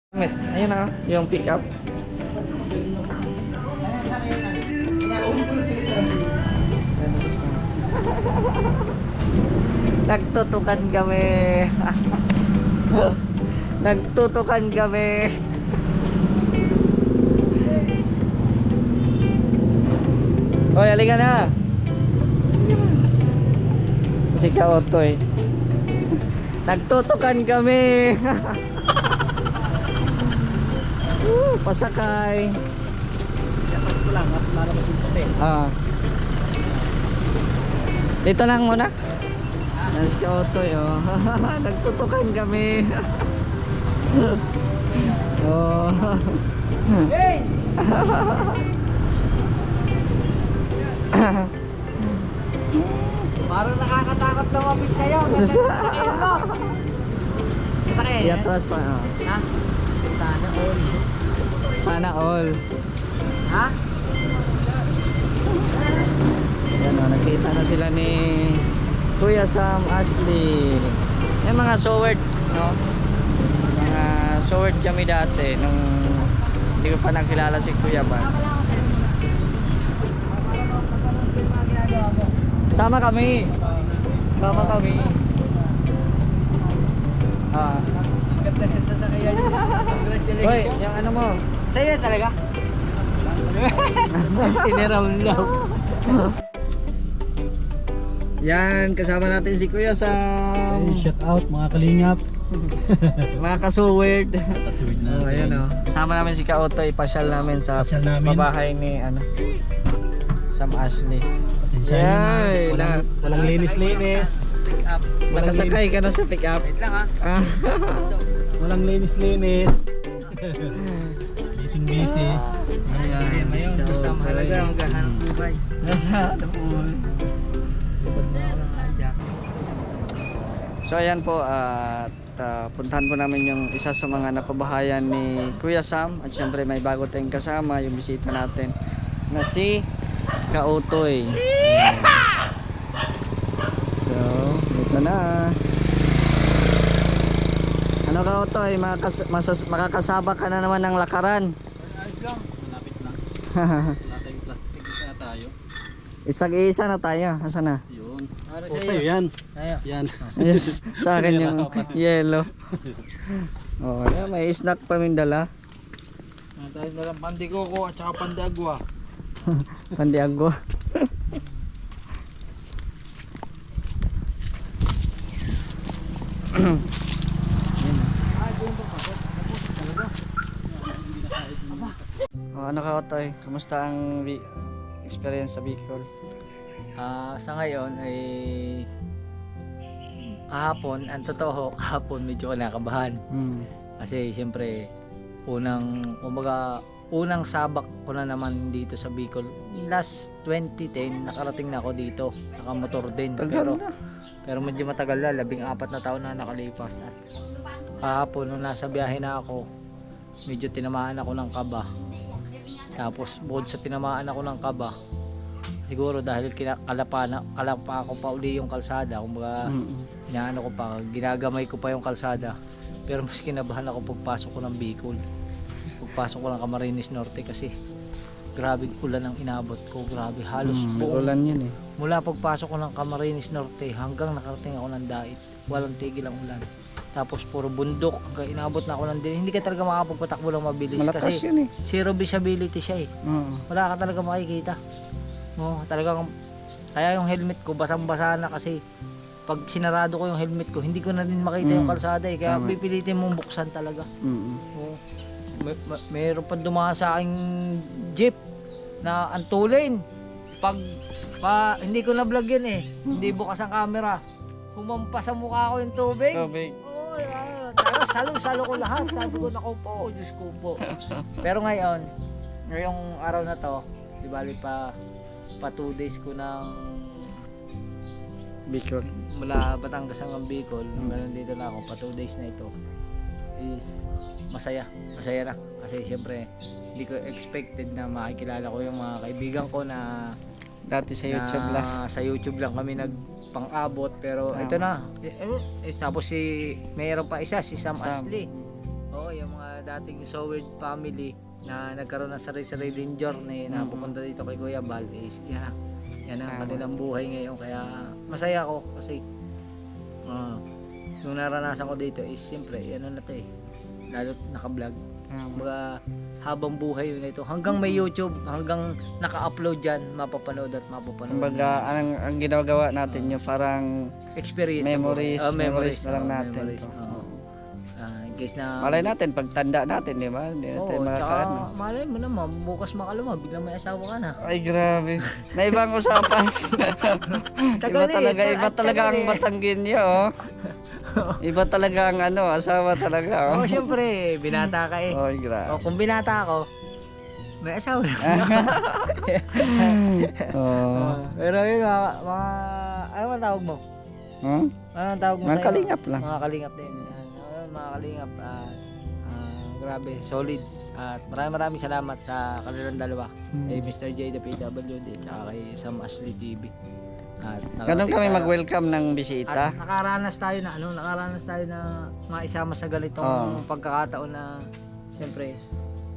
Ayun na, yung pick up. Nagtutukan kami. Nagtutukan kami. Hoy, halika na. Si Kaotoy. Nagtutukan kami. Pasakay. Tapos ko lang at lalabas yung puti. Dito lang muna. Si Kaotoy, oh. Nagtutukan kami. Oh. Hey! Parang nakakatakot na mapit sa'yo. Sasakyan mo. Sasakyan yan? Iatras pa, oh. Ha? Sana all. Sana all. Ha? Yan, oh, nagkita na sila ni Kuya Sam, Ashley. Yung mga soward, no? Mga soward kami dati nung hindi ko pa nakilala si Kuya ba. Sama kami. Sama kami. Ah. Ang ganda ng sasakyan niyo. Congratulations. Hoy, yung ano mo? Sa'yo talaga? Tiniram daw. Yan, kasama natin si Kuya Sam. Hey, shout out mga kalingap. Mga ka-soward. Kasuwid na. Oh, ayan oh. Kasama namin si Kaotoy, pasyal namin sa Pasyal namin. pabahay ni ano Sam Ashley. Pasensya Yay, na. Walang linis-linis. Pick up. Nakasakay ka na sa pick-up. Wait lang ha. Ah. Walang linis-linis. Busy. Ayan, Ngayon, basta mahalaga maghahanap buhay. Nasa Damon. So ayan po at puntahan po namin yung isa sa mga napabahayan ni Kuya Sam at syempre may bago tayong kasama yung bisita natin na si Kaotoy. So ito na. Ano Kaotoy, makakasaba ka na naman ng lakaran. Malapit lang. Wala tayong plastic na tayo. Isang-isa na tayo. Asa na? Yun. Para O sa'yo yan. Ayo. Yan. Yes, sa akin yung yellow. Oh, yeah, may snack pa min dala. Tayo na lang pandikoko at saka pandagwa. Pandiago. Oh, ano ka Otoy? Kamusta ang experience sa Bicol? Sa ngayon ay kahapon, ang totoo kahapon medyo kinakabahan. Kasi siyempre unang sabak ko na naman dito sa Bicol. Last 2010 nakarating na ako dito, nakamotor din. Pero medyo matagal na, 14 na taon na nakalipas. At kahapon nung nasa biyahe na ako, medyo tinamaan ako ng kaba. Tapos bukod sa tinamaan ako ng kaba, siguro dahil kalapa ko pa uli yung kalsada, kumbaga inaano ko pa, ginagamay ko pa yung kalsada. Pero mas kinabahan ako pagpasok ko ng Bicol, pagpasok ko ng Camarines Norte kasi grabe ulan ang inabot ko, grabe halos buong Ulan yun eh. mula pagpasok ko ng Camarines Norte hanggang nakarating ako ng Dait, walang tigil ang ulan. Tapos puro bundok, hanggang inabot na ako ng din. Hindi ka talaga makapagpatakbo lang mabilis Malakas kasi yun eh. zero visibility siya eh. Wala ka talaga makikita. Talagang kaya yung helmet ko basang-basa na kasi pag sinarado ko yung helmet ko, hindi ko na din makita yung kalsada eh. Kaya Tama. pipilitin mong buksan talaga. Oo. Mayroon pa dumaan sa aking jeep na antulin. Hindi ko na vlog yun eh. Hindi bukas ang camera. Humampas sa mukha ko yung tubig. Oo, salo-salo ko lahat. Sabi ko, naku po, Diyos ko po. Pero ngayong araw na to, di bali pa 2 days ko ng Bicol. mula Batangas hanggang Bicol, nandito na ako, pa 2 days na ito is masaya na kasi syempre hindi ko expected na makikilala ko yung mga kaibigan ko na Dati sa YouTube lang. sa YouTube lang kami nagpang-abot pero ito na tapos mayroon pa isa si Sam Sam. Ashley, yung mga dating Soward family na nagkaroon ng sarili-sariling journey na pupunta dito kay Kuya Bal is yan ang kanilang buhay ngayon. Kaya masaya ako kasi yung naranasan ko dito is siyempre ano na to eh, lalo naka-vlog. Mga habang buhay yun ito hanggang may YouTube, hanggang naka-upload dyan, mapapanood at mapapanood. Kumbaga, ang ginagawa natin yung parang Experience, memories na lang natin. memories. In case na Malay natin, pagtanda natin, di ba? Hindi natin makakaano. malay mo naman, bukas makaluma, biglang may asawa ka na. Ay, grabe. Na ibang usapan. iba talaga ang Batanggenyo, oh. Iba talaga ang asawa talaga, oh. Siyempre, binata ka eh. Ay, grabe. Kung binata ako, may asawa na. Pero yun, ano ang tawag mo? Huh? Ano ang tawag mo Mga sa'yo? kalingap lang. Mga kalingap din. Mga kalingap, grabe, solid. At maraming salamat sa kanilang dalawa. Kay Mr. J, the PWD, at kay Sam Ashley TV. At Ganun kami mag-welcome ng bisita. At nakaranas tayo na maisama sa ganitong pagkakataon na siyempre,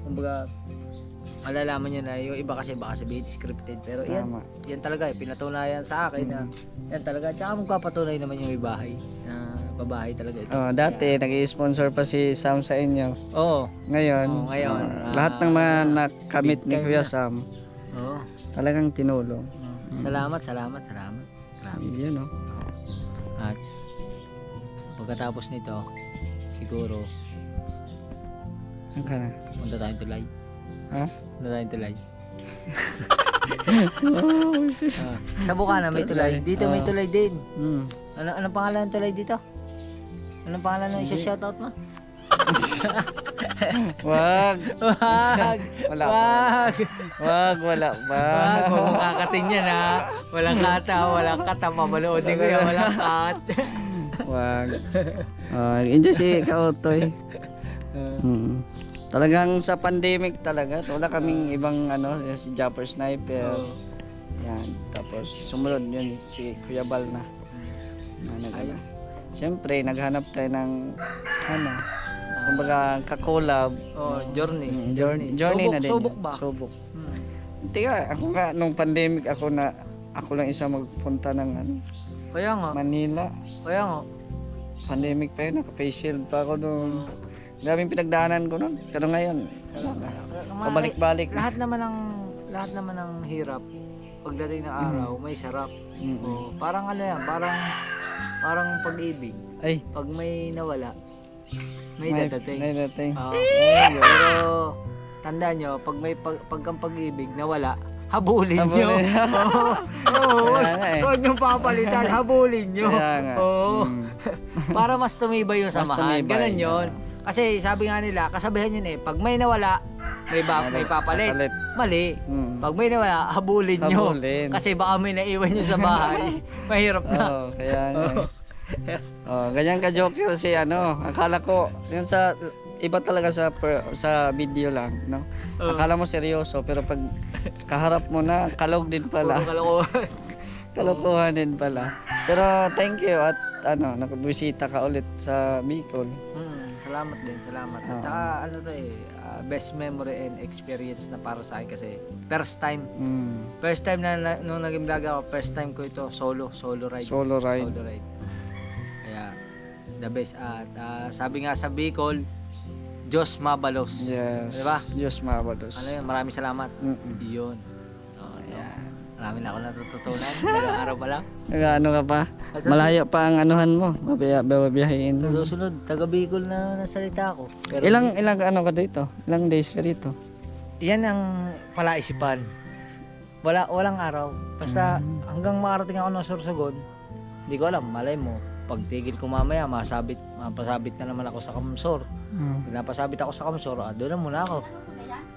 kumbaga malalaman nyo na yung iba kasi baka sabihin scripted, pero yan talaga pinatunayan sa akin na yan talaga, tsaka magpapatunay naman yung ibahay na babae talaga ito. Dati nag-i-sponsor pa si Sam sa inyo. Ngayon, lahat ng mga nakamit ni Kuya Sam talagang tinulong. Salamat. Yun, At pagkatapos nito, siguro saan ka na? punta tayong tulay. Ha? Punta tayong tulay. Sa Bukana may tulay. Dito may tulay din. Anong pangalan ng tulay dito? Anong pangalan ng isa-shoutout mo? Wag. Wala pa. Wala pa. Kung makakating yan ha. Walang kata. Pamanoodin ko yan. Walang kat. Wag. Enjoy si Kaotoy. Talagang sa pandemic talaga, wala kaming ibang si Japper Sniper. Yan. Tapos sumunod yun si Kuya Bal na. Siyempre, naghanap tayo ng kumbaga ka-collab. Journey. Journey na din. Subok ba? Subok. Tika, ako nga nung pandemic ako lang isa magpunta ng Kaya nga. Manila. Kaya nga. Pandemic pa yun, naka-face shield pa ako noon. Daming pinagdaanan ko noon. Pero ngayon, pabalik-balik. Lahat naman ng hirap. Pagdating ng araw, may sarap. Parang parang pag-ibig. Ay, Pag may nawala, may dadating. May dating. Pero tandaan nyo, pag ang pag-ibig nawala, habulin nyo. Huwag nyo papalitan, habulin nyo. Para mas tumibay yung samahan. Ganun yun. Kasi sabi nga nila, kasabihan yun pag may nawala, may papalit. Mali. Pag may nawala, habulin nyo. Kasi baka may naiwan nyo sa bahay. Mahirap na. Kaya ganyan ka-joker si akala ko, yun sa iba talaga sa video lang, no? Akala mo seryoso, pero pag kaharap mo na, kalog din pala. Kalokohan din pala. Pero thank you at nakabisita ka ulit sa Bicol. Salamat din. At saka best memory and experience na para sa akin kasi first time na nung naging vlog ako, first time ko ito solo ride. Kaya the best. At sabi nga sa Bicol, Diyos Mabalos. Yes. Diba? Diyos Mabalos. Maraming salamat. Yun. Marami na ako natututunan. Dalawang araw pa lang. Ka pa? Malayo pa ang anuhan mo. Babiyahin. Sa susunod, taga Bicol na nasalita ako. Pero ilang ka dito? Ilang days ka dito? yan ang palaisipan. Walang araw. Basta hanggang makarating ako ng Sorsogon, hindi ko alam, malay mo. Pagtigil ko mamaya, mapasabit na naman ako sa Kamsor. Pinapasabit ako sa Kamsor, doon na muna ako.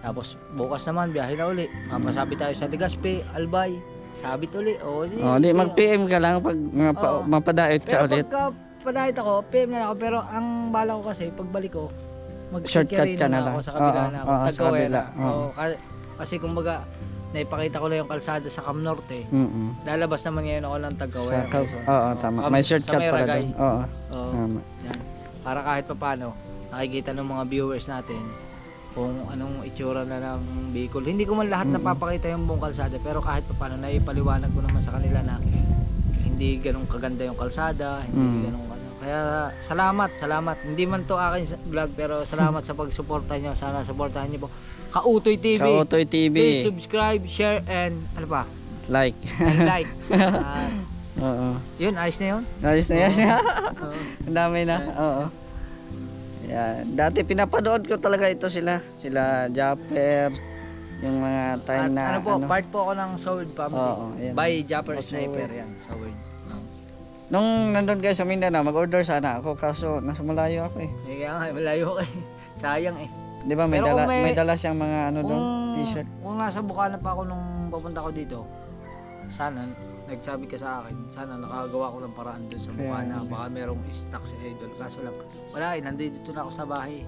Tapos bukas naman, biyahe na uli. Mapasabit tayo sa Legazpi, Albay, sabit uli. Di mag-PM ka lang pag mapadait ka ulit. Pero pagka padait ako, PM na ako. Pero ang bala ko kasi, pagbalik ko, shortcut ka na lang. ako sa kabila na ako. Sa kabila. Kasi kumbaga, naipakita ko lang yung kalsada sa Cam Norte. Lalabas naman ngayon ako ng Taggawera. Oo, tama. May shortcut pala doon. Oo. Yan. Para kahit papaano, nakikita ng mga viewers natin kung anong itsura na ng vehicle. Hindi ko man lahat napapakita yung buong kalsada, pero kahit pa paano naipaliwanag ko naman sa kanila na hindi ganun kaganda yung kalsada, hindi ganun ano. Kaya salamat. Hindi man to akin vlog, pero salamat sa pagsuporta niyo. Sana suportahan niyo po Kautoy TV. Kautoy TV. Please subscribe, share, and ano pa? Like. And like. Oo. Yun, ayos na yun. Ayos na yan. Ang dami na. Oo. Yan. Dati pinapanood ko talaga ito sila Japper, yung mga time At na ano po, part po ako ng Sword Family. Oo, ayan. By Japper Also, Sniper yan, Sword. Nung nandun kayo sa Mindanao, mag-order sana ako kaso nasa malayo ako eh. Kaya nga, malayo ka eh. Sayang eh. Di ba may Pero dala, kung may dala siyang mga ano doon, t-shirt. Kung nasa Bukana pa ako nung papunta ko dito, sana, nagsabi ka sa akin, sana nakagawa ko ng paraan doon sa Bukana. Baka merong stock si Idol. Kaso lang, wala eh, nandito na ako sa bahay.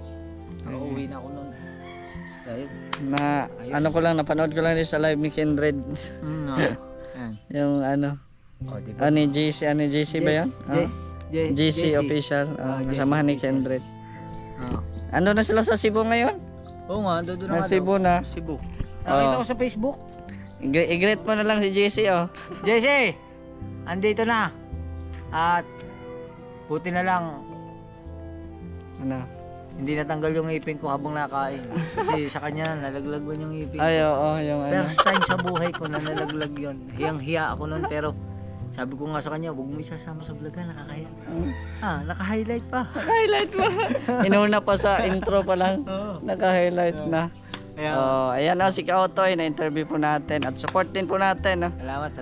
Nakauwi na ako noon. Dahil, Na ano ko lang, napanood ko lang din sa live ni Kindred. Yan. Yung ano, O, diba? ni JC ba yan? GC official, kasamahan ni Kindred. Ando na sila sa Cebu ngayon? Oo nga, doon na Sa Cebu na. Cebu. Nakita ko sa Facebook. I-greet mo na lang si JC oh. JC, andito na. At buti na lang Ano? hindi natanggal yung ngipin ko habang nakain. Kasi sa kanya nalaglagan yung ngipin ko. Ay oo, yung ano. First time sa buhay ko na nalaglag yun. Hiyang-hiya ako nun, pero sabi ko nga sa kanya, huwag mo isasama sa vlog, nakakaya. Naka-highlight pa. Naka-highlight pa. Inuna pa sa intro pa lang. Naka-highlight na. Ayan si Kautoy, na-interview po natin at support din po natin. Salamat.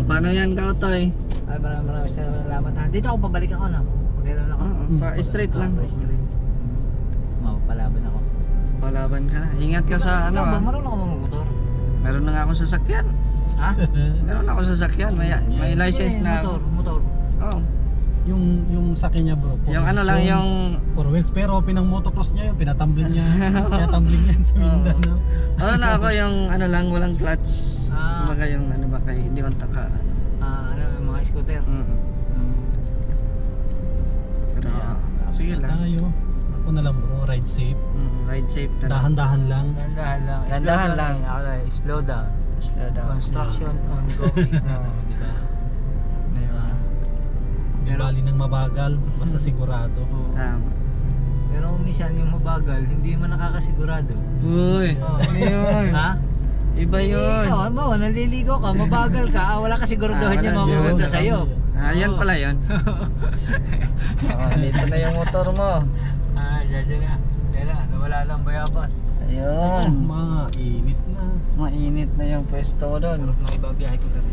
Paano yan Kautoy? Ay, maraming salamat. Dito ako pabalik ako na. Pagkailan ako. Straight lang. Straight. Mapapalaban ako. Palaban ka na. Ingat ka sa ano Ba, marunong ako magmotor. Meron na nga akong sasakyan. Ha? Meron na akong sasakyan. May license na. Motor. Oh. Yung sakin niya bro. Yung ano lang yung 4 wheels pero pinang motocross niya yun, pinatumbling niya. Pinatumbling niya sa Mindanao. ano na ako yung ano lang walang clutch. Ah. Kumbaga yung ano ba kay di man taka. Ano, yung mga scooter. Pero sige lang. Tayo. Ako na lang bro, ride safe. Ride safe na lang. Dahan-dahan lang. Dahan-dahan lang. Slow down. Slow down. Construction ongoing. Diba? Pero bali ng mabagal, basta sigurado. Tama. Pero minsan yung mabagal, hindi man nakakasigurado. Uy, ano yun? Ha? Iba yun. Ikaw, mo, naliligo ka, mabagal ka, wala ka siguraduhan niya mapupunta sa'yo. Yan pala yun. Dito na yung motor mo. Diyan na, nawala lang bayabas. Ayun. Mainit na. Mainit na yung pwesto mo doon. Sarap na ibabiyahe ko dati.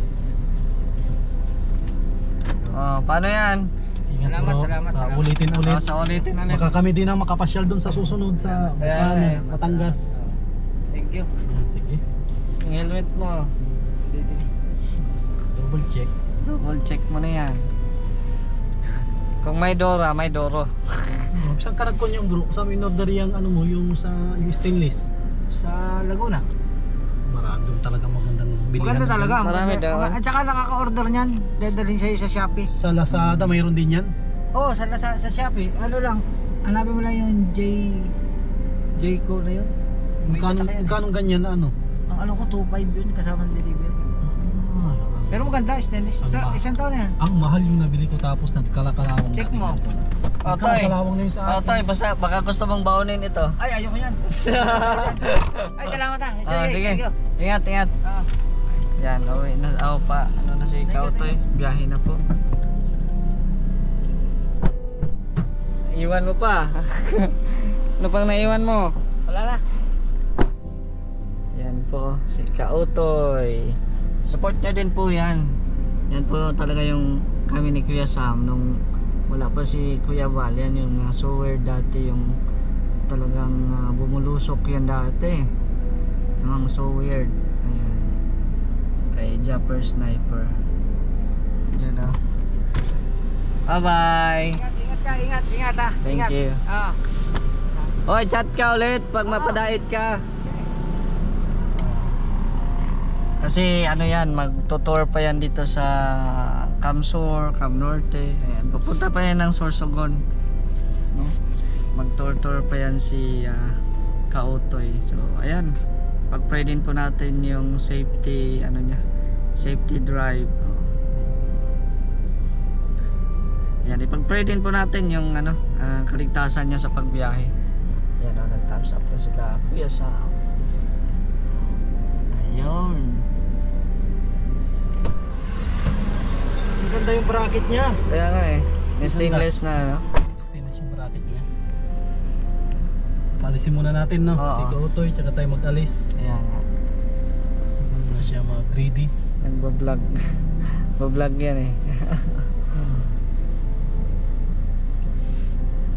Paano yan? Ingat bro, Salamat. sa ulitin-ulit. Sa ulitin ulit. Baka kami din ang makapasyal doon sa susunod sa Bukana, Batangas. Thank you. Sige, Yung helmet mo. double check. Double check mo na yan. Kung may Dora, may Doro. Saan ka nagkon yung bro? Sa in-order yung ano mo, yung stainless. Sa Laguna. Marami doon talaga magandang bilihan. Maganda talaga. Marami daw. At saka nakaka-order niyan. Dadalhin sa'yo sa Shopee. Sa Lazada mayroon din yan. Oo, sa Shopee. Ano lang, hanapin mo lang yung Jayco na yun. May tatak yan. Magkano ganyan na ano? Ang ano ko, 2.5 yun kasama ng delivery. Pero maganda, stainless. Isang taon na yan. Ang mahal yung nabili ko tapos nagkalakalawang. Check mo. Otoy. Nagkalakalawang na yung sa akin. Otoy, baka gusto mong baunin ito. Ay, ayoko yan. Ay, salamat ha. Sige. Thank you. Ingat. Yan, uwi na. Pa. Ano na si Kautoy? Biyahe na po. Iwan mo pa. Ano pang naiwan mo? Wala na. Yan po, si Kautoy. Support nyo din po yan. Yan po talaga yung kami ni Kuya Sam nung wala pa si Kuya Val. Yan yung sower dati, yung talagang bumulusok yan dati. Yung so weird. Ayan. Kay Japper Sniper. Yan o. Bye bye. Ingat ha. Thank you. Hoy, chat ka ulit pag mapadait ka. Kasi ano yan, magtutour pa yan dito sa Cam Sur, Cam Norte. Ayan, pupunta pa yan ng Sorsogon. mag-tour pa yan si Kautoy. So ayan, pag-pray din po natin yung safety ano niya, safety drive. Yan, ipag-pray din po natin yung kaligtasan niya sa pagbiyahe. Yan, nag-thumbs up na sila. Kuya Sam. Ayun. Ang ganda yung bracket niya. Kaya nga eh, may stainless na ano. Stainless yung bracket niya. Palisin muna natin, no? Oo. Si Kautoy, tsaka tayo mag-alis. Kaya nga. Ano na siya, mag-ready. Nagbablog. Bablog yan eh.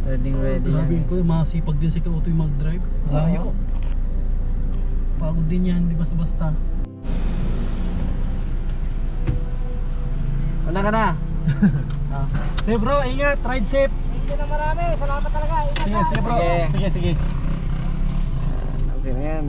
Ready Grabe yan eh. ko, masipag din si Kautoy mag-drive. Layo. Pagod din yan, di basta-basta. Una ka na. Sige bro, ingat, ride safe. Thank you na marami. Salamat talaga. Ingat Sige, ha. sige bro. Sige. Sige, sige. Okay na yan.